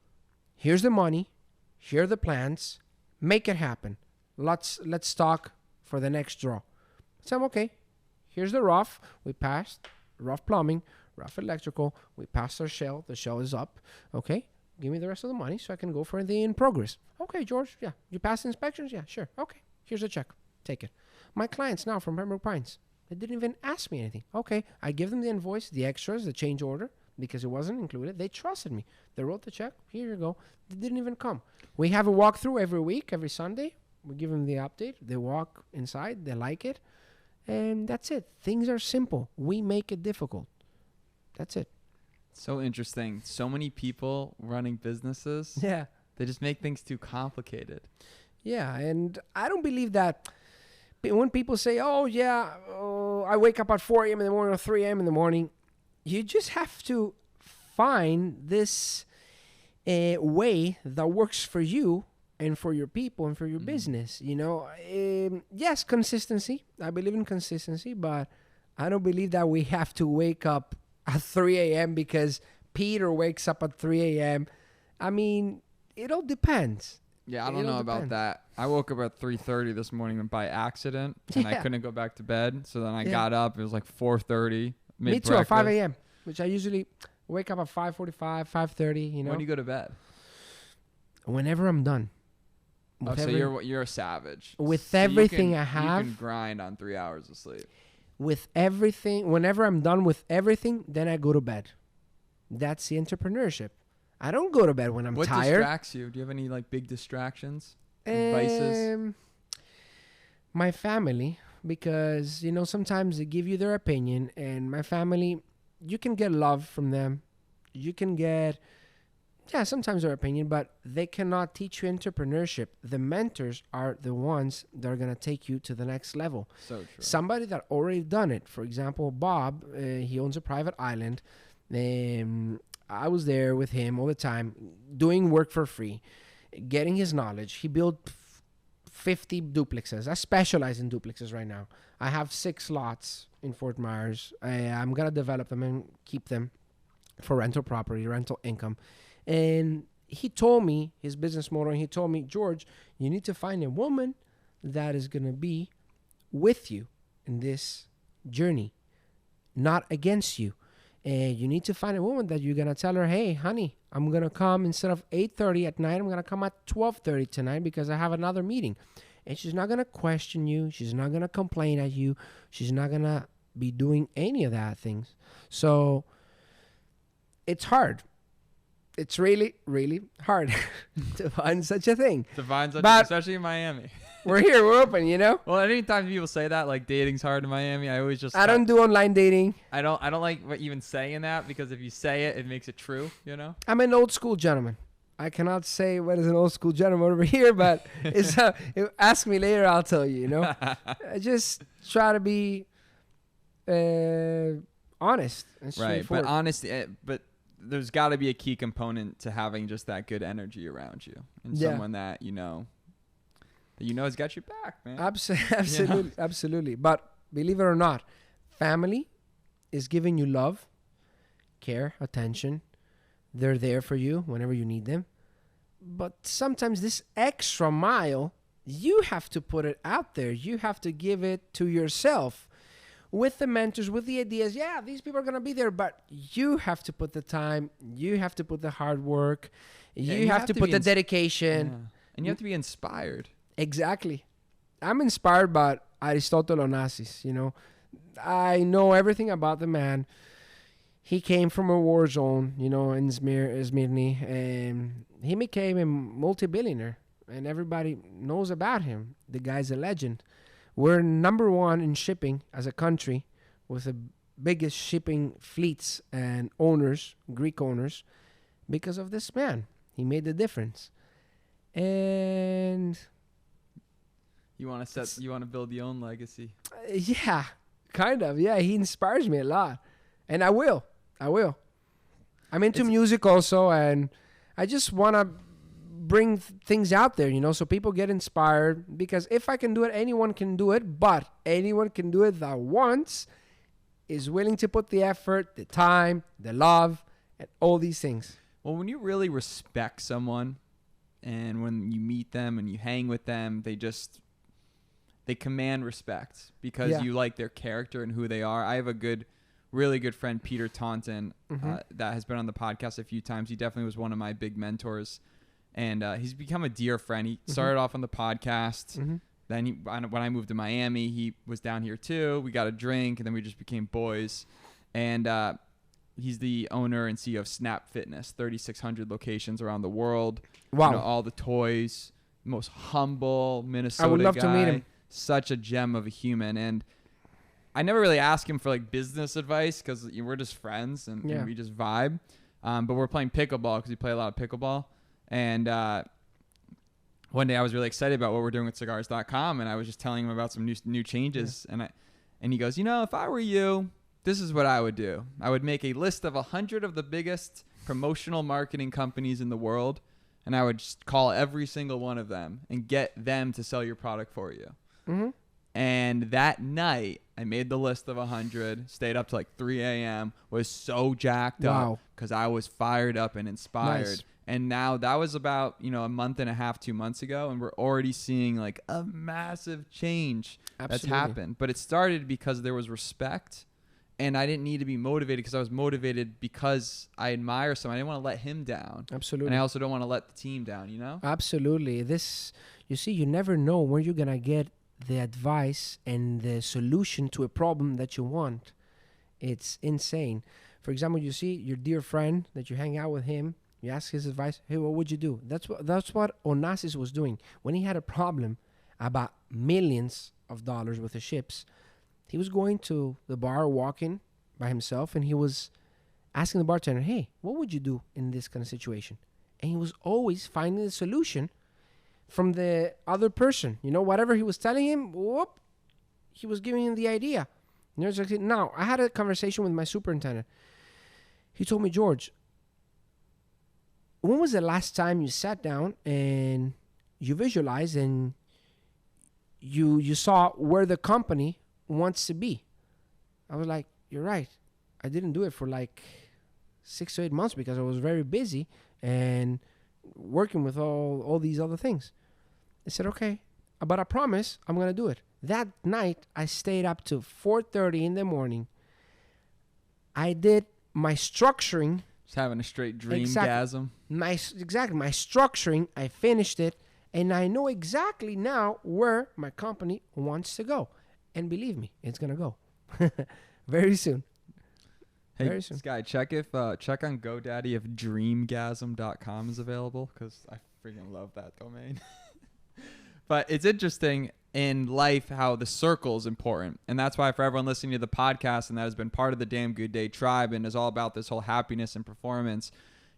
here's the money, here are the plans, make it happen. Let's talk for the next draw. So I'm okay. Here's the rough. We passed rough plumbing, rough electrical. We passed our shell. The shell is up. Okay. Give me the rest of the money so I can go for the in progress. Okay, George. Yeah. You passed inspections? Yeah, sure. Okay. Here's a check. Take it. My clients now from Pembroke Pines, they didn't even ask me anything. Okay. I give them the invoice, the extras, the change order, because it wasn't included. They trusted me. They wrote the check. Here you go. They didn't even come. We have a walkthrough every week, every Sunday. We give them the update. They walk inside. They like it. And that's it. Things are simple. We make it difficult. That's it. So interesting. So many people running businesses. Yeah. They just make things too complicated. Yeah. And I don't believe that when people say, I wake up at 4 a.m. in the morning or 3 a.m. in the morning, you just have to find this way that works for you and for your people and for your business. Yes, consistency. I believe in consistency, but I don't believe that we have to wake up at 3 a.m. because Peter wakes up at 3 a.m. I mean, it all depends. Yeah, I don't know about that. I woke up at 3:30 this morning by accident, and I couldn't go back to bed. So then I got up. It was like 4:30. Me too, at 5 a.m., which I usually wake up at 5:45, 5:30, When do you go to bed? Whenever I'm done. So you're a savage. With everything I have. You can grind on 3 hours of sleep. With everything, whenever I'm done with everything, then I go to bed. That's the entrepreneurship. I don't go to bed when I'm tired. What distracts you? Do you have any big distractions? Vices? My family, because sometimes they give you their opinion, and my family, you can get love from them. You can get Yeah, sometimes their opinion, but they cannot teach you entrepreneurship. The mentors are the ones that are going to take you to the next level. So true. Somebody that already done it. For example, Bob, he owns a private island. I was there with him all the time, doing work for free, getting his knowledge. He built 50 duplexes. I specialize in duplexes right now. I have 6 lots in Fort Myers. I'm going to develop them and keep them for rental property, rental income. And he told me his business model, and he told me, George, you need to find a woman that is going to be with you in this journey, not against you. And you need to find a woman that you're going to tell her, hey, honey, I'm going to come instead of 8:30 at night. I'm going to come at 12:30 tonight because I have another meeting. And she's not going to question you. She's not going to complain at you. She's not going to be doing any of that things. So it's hard. It's really, really hard to find such a thing. To find such, especially in Miami. We're here. We're open, you know? Well, anytime people say that, like dating's hard in Miami, I always just... I don't do online dating. I don't like even saying that, because if you say it, it makes it true, you know? I'm an old school gentleman. I cannot say what is an old school gentleman over here, but it's ask me later, I'll tell you, you know? I just try to be honest and straightforward. But honest, but there's got to be a key component to having just that good energy around you, and someone that you know has got your back, man. Absolutely, absolutely. But believe it or not, family is giving you love, care, attention. They're there for you whenever you need them. But sometimes this extra mile, you have to put it out there. You have to give it to yourself. With the mentors, with the ideas, yeah, these people are going to be there, but you have to put the time, you have to put the hard work, you have to put the dedication. Yeah. And you have to be inspired. Exactly. I'm inspired by Aristotle Onassis, you know. I know everything about the man. He came from a war zone, you know, in Smyrna, and he became a multi-billionaire, and everybody knows about him. The guy's a legend. We're number 1 in shipping as a country, with the biggest shipping fleets and owners, Greek owners, because of this man. He made the difference. And you want to build your own legacy. Yeah, kind of. Yeah, he inspires me a lot, and I will. I'm into music also, and I just want to bring things out there, you know, so people get inspired, because if I can do it, anyone can do it, but anyone can do it that wants, is willing to put the effort, the time, the love, and all these things. Well, when you really respect someone, and when you meet them and you hang with them, they command respect because you like their character and who they are. I have a really good friend, Peter Taunton, that has been on the podcast a few times. He definitely was one of my big mentors. And he's become a dear friend. He started off on the podcast. Then when I moved to Miami, he was down here too. We got a drink, and then we just became boys. And he's the owner and CEO of Snap Fitness, 3,600 locations around the world. Wow. You know, all the toys, most humble Minnesota guy. I would love to meet him. Such a gem of a human. And I never really ask him for like business advice, because we're just friends and we just vibe. But we're playing pickleball, because we play a lot of pickleball. And one day I was really excited about what we're doing with cigars.com, and I was just telling him about some new changes. And he goes, you know, if I were you, this is what I would do. I would make a list of 100 of the biggest promotional marketing companies in the world, and I would just call every single one of them and get them to sell your product for you. And that night, I made the list of 100, stayed up to like 3 a.m., was so jacked up because I was fired up and inspired. Nice. And now that was about, a month and a half, 2 months ago, and we're already seeing like a massive change that's happened. But it started because there was respect, and I didn't need to be motivated, because I was motivated because I admire someone. I didn't want to let him down. Absolutely. And I also don't want to let the team down, Absolutely. You never know where you're going to get the advice and the solution to a problem that you want. It's insane. For example, you see your dear friend that you hang out with him, you ask his advice, hey, what would you do? That's what Onassis was doing. When he had a problem about millions of dollars with the ships, he was going to the bar, walking by himself, and he was asking the bartender, hey, what would you do in this kind of situation? And he was always finding the solution from the other person. You know, whatever he was telling him, whoop, he was giving him the idea. You know, like, now, I had a conversation with my superintendent. He told me, George, when was the last time you sat down and you visualized and you saw where the company wants to be? I was like, you're right. I didn't do it for like 6 to 8 months because I was very busy and working with all these other things. I said, okay, but I promise I'm going to do it. That night, I stayed up to 4:30 in the morning. I did my structuring. Just having a straight dreamgasm. Exactly. My structuring, I finished it, and I know exactly now where my company wants to go. And believe me, it's going to go very soon. Hey, very soon. Sky, check on GoDaddy if dreamgasm.com is available, because I freaking love that domain. But it's interesting in life how the circle is important. And that's why for everyone listening to the podcast and that has been part of the Damn Good Day tribe and is all about this whole happiness and performance,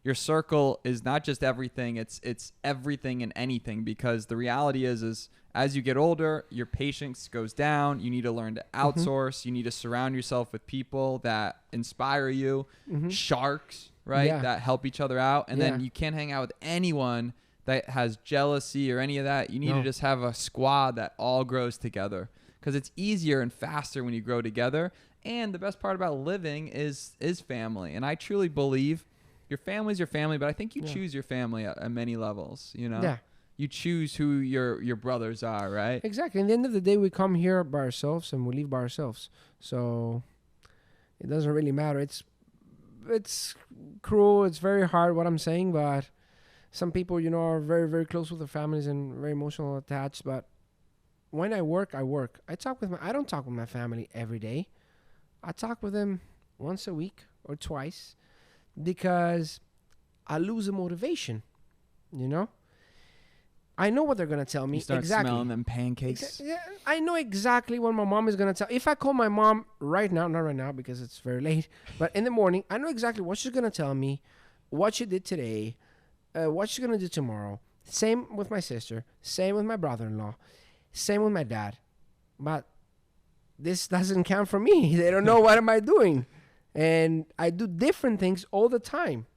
your circle is not just everything, it's everything and anything, because the reality is as you get older, your patience goes down. You need to learn to outsource. You need to surround yourself with people that inspire you, sharks, right? Yeah. That help each other out. And then you can't hang out with anyone that has jealousy or any of that. You need to just have a squad that all grows together, because it's easier and faster when you grow together. And the best part about living is family. And I truly believe your family's your family, but I think you choose your family at many levels, you know? Yeah. You choose who your brothers are, right? Exactly. At the end of the day, we come here by ourselves and we leave by ourselves. So it doesn't really matter. It's cruel. It's very hard what I'm saying, but some people, you know, are very, very close with their families and very emotional attached. But when I work, I work. I don't talk with my family every day. I talk with them once a week or twice, because I lose the motivation, you know? I know what they're going to tell me. You start smelling them pancakes. I know exactly what my mom is going to tell. If I call my mom right now, not right now because it's very late, but in the morning, I know exactly what she's going to tell me, what she did today, what she's going to do tomorrow. Same with my sister. Same with my brother-in-law. Same with my dad. But this doesn't count for me. They don't know what am I doing. And I do different things all the time.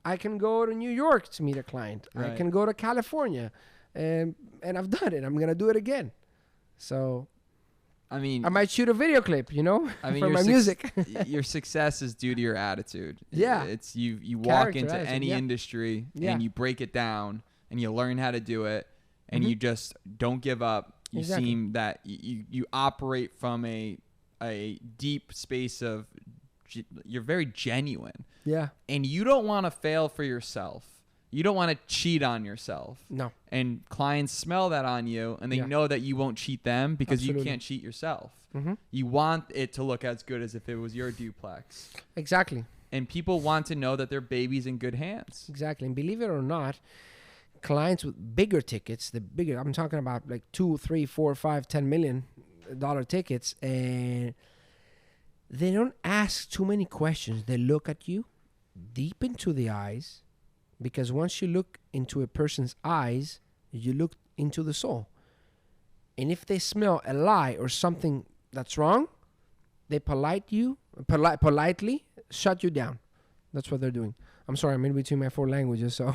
I can go to New York to meet a client. Right. I can go to California. And I've done it. I'm going to do it again. So, I mean, I might shoot a video clip, you know, for my music. Your success is due to your attitude. Yeah. It's you walk into any industry and you break it down and you learn how to do it and you just don't give up. You seem that you operate from a deep space of, you're very genuine. Yeah. And you don't want to fail for yourself. You don't want to cheat on yourself. No. And clients smell that on you, and they know that you won't cheat them because you can't cheat yourself. You want it to look as good as if it was your duplex. Exactly. And people want to know that their baby's in good hands. Exactly. And believe it or not, clients with bigger tickets, I'm talking about like $2, $3, $4, $5, $10 million tickets, and they don't ask too many questions. They look at you deep into the eyes, because once you look into a person's eyes, you look into the soul. And if they smell a lie or something that's wrong, they politely shut you down. That's what they're doing. I'm sorry, I'm in between my 4 languages, so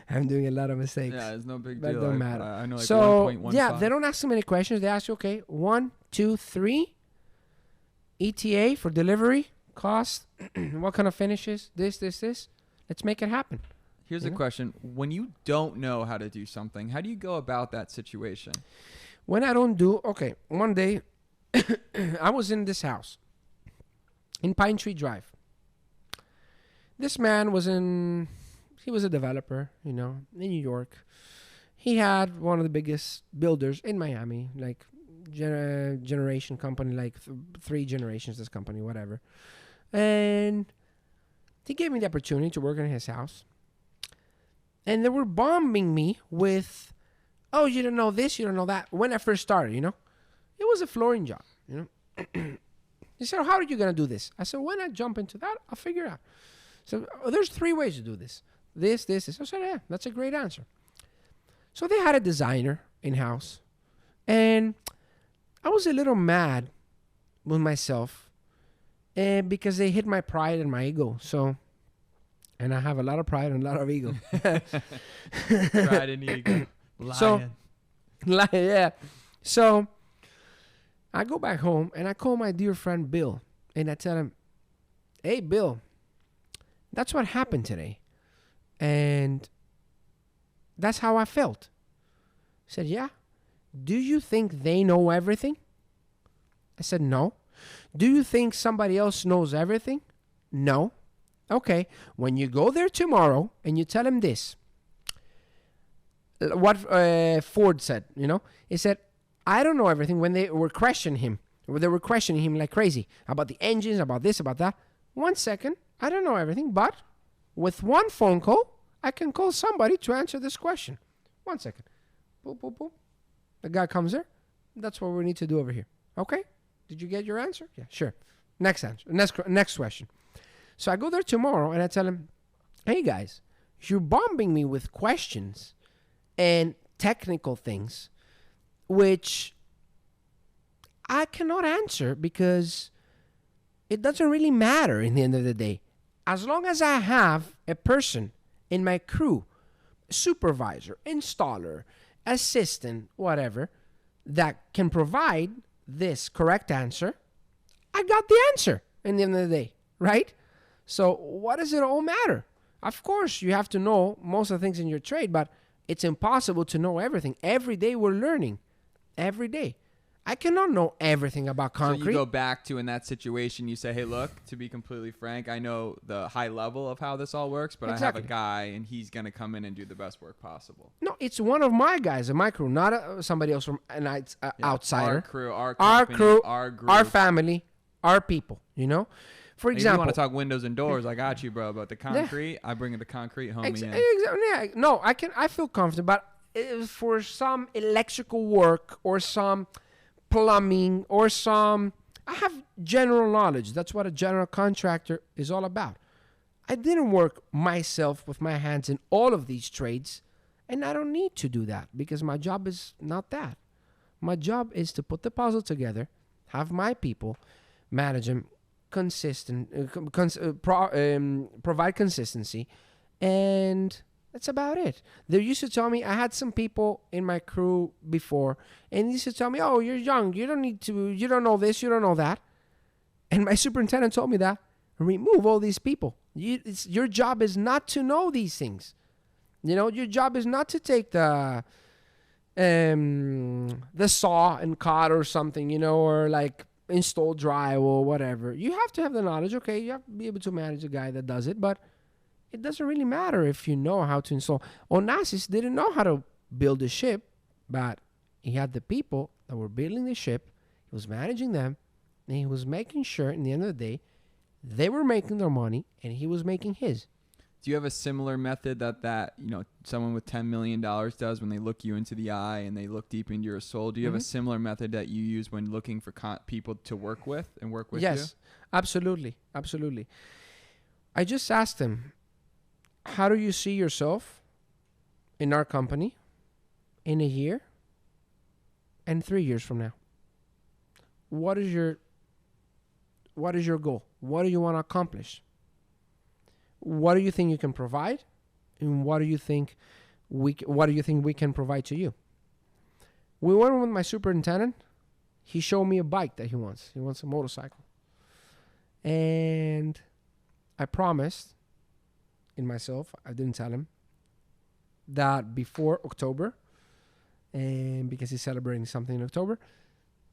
I'm doing a lot of mistakes. Yeah, it's no big deal. But it don't matter. I know, like, so, 1.15. yeah, they don't ask too many questions. They ask you, okay, 1, 2, 3, ETA for delivery, cost, what kind of finishes, this. Let's make it happen. Here's a question. When you don't know how to do something, how do you go about that situation? When I don't do, okay, one day I was in this house in Pine Tree Drive. This man he was a developer, you know, in New York. He had one of the biggest builders in Miami, like generation company, like 3 generations, this company, whatever. And he gave me the opportunity to work in his house. And they were bombing me with, oh, you don't know this, you don't know that. When I first started, you know, it was a flooring job, you know. He said, how are you going to do this? I said, when I jump into that, I'll figure it out. So there's 3 ways to do this. this. I said, yeah, that's a great answer. So they had a designer in-house. And I was a little mad with myself because they hit my pride and my ego. So, and I have a lot of pride and a lot of ego. Pride and ego. Lion. So, yeah. So I go back home and I call my dear friend Bill. And I tell him, hey, Bill, that's what happened today. And that's how I felt. He said, yeah. Do you think they know everything? I said, no. Do you think somebody else knows everything? No. Okay. When you go there tomorrow and you tell him this, what Ford said, he said, I don't know everything. When they were questioning him like crazy about the engines, about this, about that. 1 second, I don't know everything, but with one phone call, I can call somebody to answer this question. 1 second. Boop, boop, boop. The guy comes there. That's what we need to do over here. Okay? Did you get your answer? Yeah, sure. Next answer. Next question. So I go there tomorrow and I tell him, hey guys, you're bombing me with questions and technical things, which I cannot answer because it doesn't really matter in the end of the day. As long as I have a person in my crew, supervisor, installer, assistant, whatever, that can provide this correct answer, I got the answer in the end of the day, right? So what does it all matter? Of course, you have to know most of the things in your trade, but it's impossible to know everything. Every day we're learning. Every day. I cannot know everything about concrete. So you go back to, in that situation, you say, hey, look, to be completely frank, I know the high level of how this all works, but exactly. I have a guy, and he's going to come in and do the best work possible. No, it's one of my guys in my crew, not somebody else from an outsider. Our crew, our company, crew, our group. Our family, our people, For example, if you want to talk windows and doors, I got you, bro. But the concrete, I bring the concrete homie in. Yeah, no, I feel confident, but for some electrical work or some plumbing or some, I have general knowledge. That's what a general contractor is all about. I didn't work myself with my hands in all of these trades, and I don't need to do that because my job is not that. My job is to put the puzzle together, have my people manage them, provide consistency, and that's about it. They used to tell me, I had some people in my crew before, and they used to tell me, oh, you're young, you don't know this, you don't know that. And my superintendent told me that, remove all these people. Your job is not to know these things. Your job is not to take the saw and cut or something, or like install drywall or whatever. You have to have the knowledge. Okay, you have to be able to manage a guy that does it, but it doesn't really matter if you know how to install. Onassis didn't know how to build a ship, but he had the people that were building the ship. He was managing them, and he was making sure, in the end of the day, they were making their money, and he was making his. Do you have a similar method that someone with $10 million does when they look you into the eye and they look deep into your soul? Do you have a similar method that you use when looking for people to work with and work with you? Yes, absolutely. Absolutely. I just asked him, how do you see yourself in our company in a year and 3 years from now? What is your goal? What do you want to accomplish? What do you think you can provide, and what do you think we can provide to you? We went with my superintendent. He showed me a bike that he wants. He wants a motorcycle, and I promised in myself, I didn't tell him, that before October, and because he's celebrating something in October,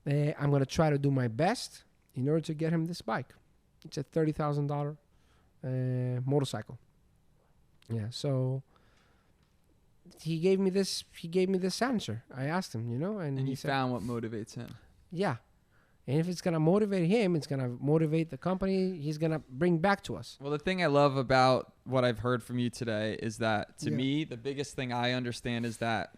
I'm gonna try to do my best in order to get him this bike. It's a $30,000 motorcycle. Yeah, so he gave me this answer. I asked him, and he said, found what motivates him. Yeah. And if it's going to motivate him, it's going to motivate the company. He's going to bring back to us. Well, the thing I love about what I've heard from you today is that, to me, the biggest thing I understand is that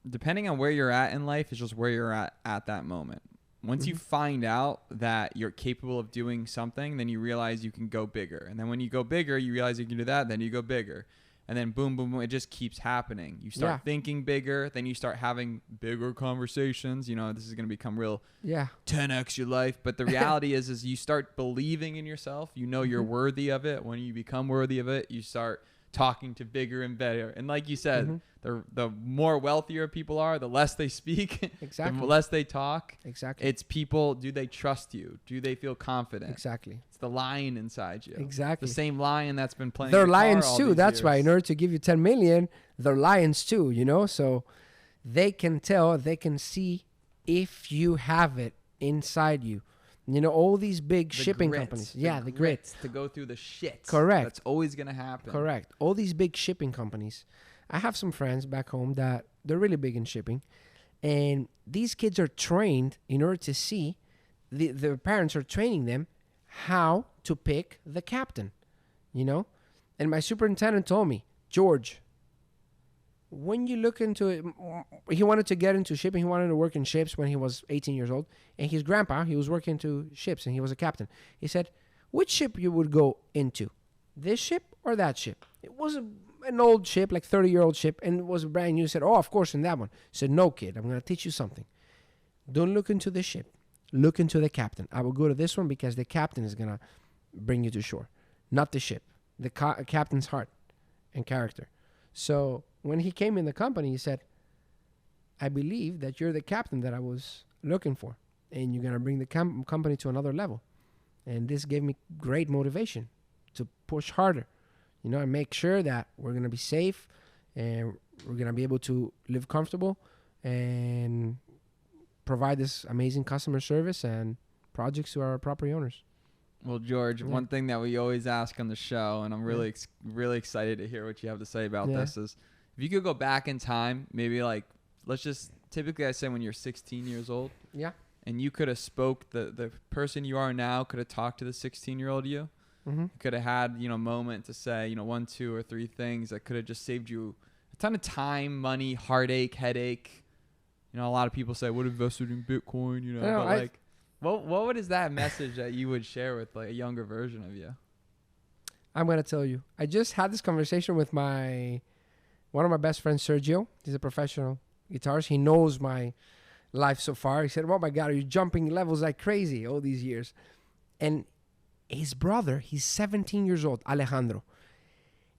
depending on where you're at in life is just where you're at that moment. Once you find out that you're capable of doing something, then you realize you can go bigger. And then when you go bigger, you realize you can do that. Then you go bigger. And then boom, boom, boom. It just keeps happening. You start thinking bigger. Then you start having bigger conversations. You know, this is going to become real 10x your life. But the reality is you start believing in yourself. You know you're worthy of it. When you become worthy of it, you start talking to bigger and better. And like you said, the more wealthier people are, the less they speak, the less they talk. Exactly. It's people, do they trust you? Do they feel confident? Exactly. It's the lion inside you. Exactly. The same lion that's been playing. They're lions too. That's why in order to give you 10 million, they're lions too, you know? So they can tell, they can see if you have it inside you. You know, all these big shipping companies. Yeah, the grit. To go through the shit. Correct. That's always going to happen. Correct. All these big shipping companies. I have some friends back home that they're really big in shipping. And these kids are trained in order to see, their parents are training them how to pick the captain, you know? And my superintendent told me, George, when you look into it, he wanted to get into shipping. He wanted to work in ships when he was 18 years old. And his grandpa, he was working into ships and he was a captain. He said, which ship you would go into? This ship or that ship? It was an old ship, like 30-year-old ship, and it was brand new. He said, oh, of course, in that one. I said, no, kid, I'm going to teach you something. Don't look into the ship. Look into the captain. I will go to this one because the captain is going to bring you to shore, not the ship, the captain's heart and character. So when he came in the company, he said, I believe that you're the captain that I was looking for, and you're going to bring the company to another level. And this gave me great motivation to push harder, you know, and make sure that we're going to be safe and we're going to be able to live comfortable and provide this amazing customer service and projects to our property owners. Well, George, one thing that we always ask on the show, and I'm really, really excited to hear what you have to say about this, is if you could go back in time, maybe like, typically I say when you're 16 years old. Yeah. And you could have spoke, the person you are now could have talked to the 16-year-old you. Mm-hmm. Could have had, you know, moment to say, you know, 1, 2, or 3 things that could have just saved you a ton of time, money, heartache, headache. You know, a lot of people say, what invested in Bitcoin, you know, but like, what is that message that you would share with like a younger version of you? I'm going to tell you. I just had this conversation with one of my best friends, Sergio. He's a professional guitarist. He knows my life so far. He said, oh my God, are you jumping levels like crazy all these years? And his brother, he's 17 years old, Alejandro.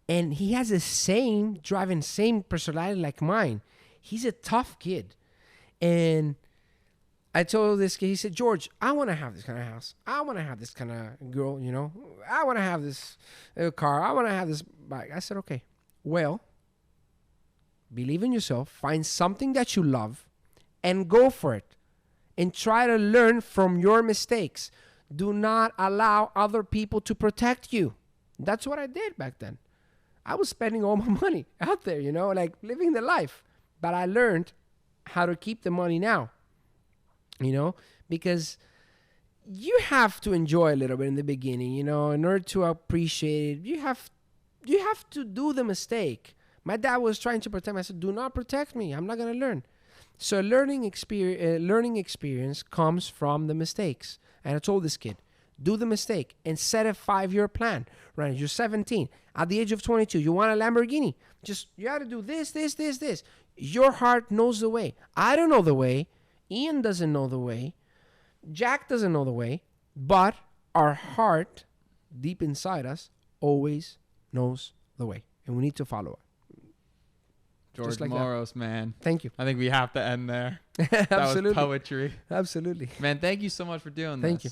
And he has the same drive and same personality like mine. He's a tough kid. And I told this kid, he said, George, I want to have this kind of house. I want to have this kind of girl, you know. I want to have this car. I want to have this bike. I said, okay, well, believe in yourself. Find something that you love and go for it. And try to learn from your mistakes. Do not allow other people to protect you. That's what I did back then. I was spending all my money out there, you know, like living the life. But I learned how to keep the money now. You know, because you have to enjoy a little bit in the beginning, you know, in order to appreciate it. You have to do the mistake. My dad was trying to protect me. I said, do not protect me. I'm not going to learn. So learning experience comes from the mistakes. And I told this kid, do the mistake and set a 5-year plan. Right? You're 17. At the age of 22, you want a Lamborghini. You got to do this, this, this, this. Your heart knows the way. I don't know the way. Ian doesn't know the way. Jack doesn't know the way. But our heart, deep inside us, always knows the way. And we need to follow it. George like Moros, that. Man. Thank you. I think we have to end there. Absolutely. That was poetry. Absolutely. Man, thank you so much for doing this. Thank you.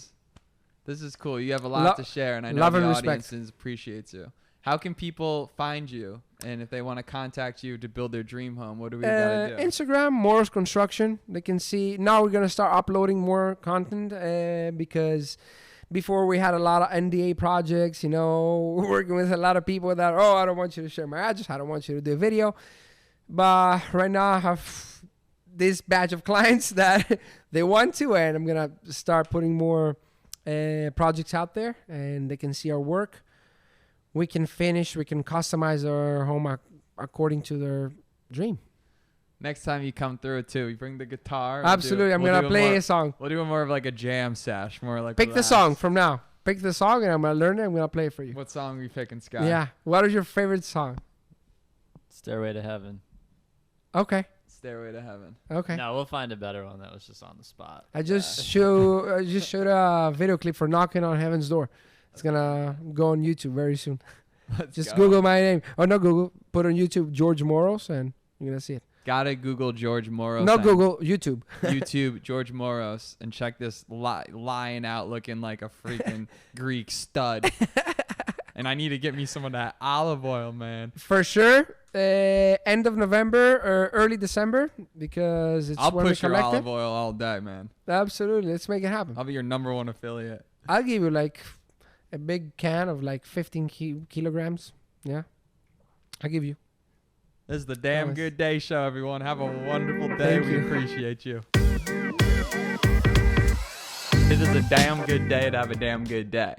This is cool. You have a lot to share, and I know the audience appreciates you. How can people find you? And if they want to contact you to build their dream home, what do we got to do? Instagram, Moros Construction. They can see. Now we're going to start uploading more content because before we had a lot of NDA projects, you know, working with a lot of people that, I don't want you to share my address. I don't want you to do a video. But right now I have this batch of clients that they want to, and I'm going to start putting more projects out there, and they can see our work. We can customize our home according to their dream. Next time you come through too, you bring the guitar. Absolutely, I'm gonna play a song. We'll do more of like a jam sesh, more like. Pick the song from now. Pick the song, and I'm gonna learn it. I'm gonna play it for you. What song are you picking, Scott? Yeah. What is your favorite song? Stairway to Heaven. Okay. Stairway to Heaven. Okay. No, we'll find a better one that was just on the spot. I just showed a video clip for Knocking on Heaven's Door. It's gonna go on YouTube very soon. Just Google my name. Oh, no, Google. Put on YouTube George Moros, and you're gonna see it. Gotta Google George Moros. No, Google YouTube. YouTube George Moros, and check this lying out looking like a freaking Greek stud. And I need to get me some of that olive oil, man. For sure. End of November or early December, because it's I'll when push we your collect olive it. oil all day, man. Absolutely. Let's make it happen. I'll be your #1 affiliate. I'll give you like a big can of like 15 kilograms. Yeah. I'll give you. This is the Damn Good Day Show, everyone. Have a wonderful day. We appreciate you. It is a damn good day to have a damn good day.